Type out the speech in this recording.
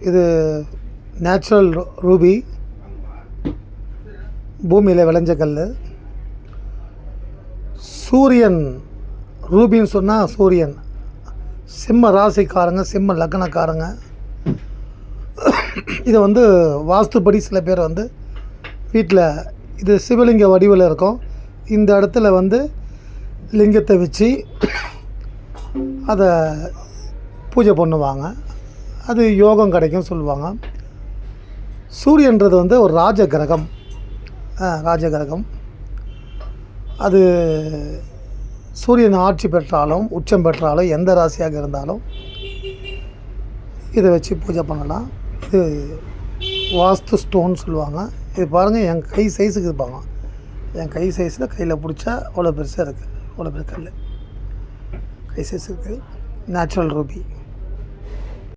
இது natural Ruby, பூமியில் விளைஞ்ச கல். சூரியன் ரூபின்னு சொன்னால் சூரியன் சிம்ம ராசிக்காரங்க, சிம்ம லக்னக்காரங்க. இதை வந்து வாஸ்துப்படி சில பேர் வந்து வீட்டில் இது சிவலிங்க வடிவில் இருக்கும். இந்த இடத்துல வந்து லிங்கத்தை வச்சு அதை பூஜை பண்ணுவாங்க. அது யோகம் கிடைக்கும் சொல்லுவாங்க. சூரியன்றது வந்து ஒரு ராஜகிரகம். அது சூரியன் ஆட்சி பெற்றாலும் உச்சம் பெற்றாலும் எந்த ராசியாக இருந்தாலும் இதை வச்சு பூஜை பண்ணலாம். இது வாஸ்து ஸ்டோன் சொல்லுவாங்க. இது பாருங்கள், என் கை சைஸுக்கு இருப்பாங்க. என் கை சைஸில் கையில் பிடிச்சா அவ்வளோ பெருசாக இருக்குது. அவ்வளோ பெரிய கல் கை சைஸ் இருக்குது. Natural Ruby.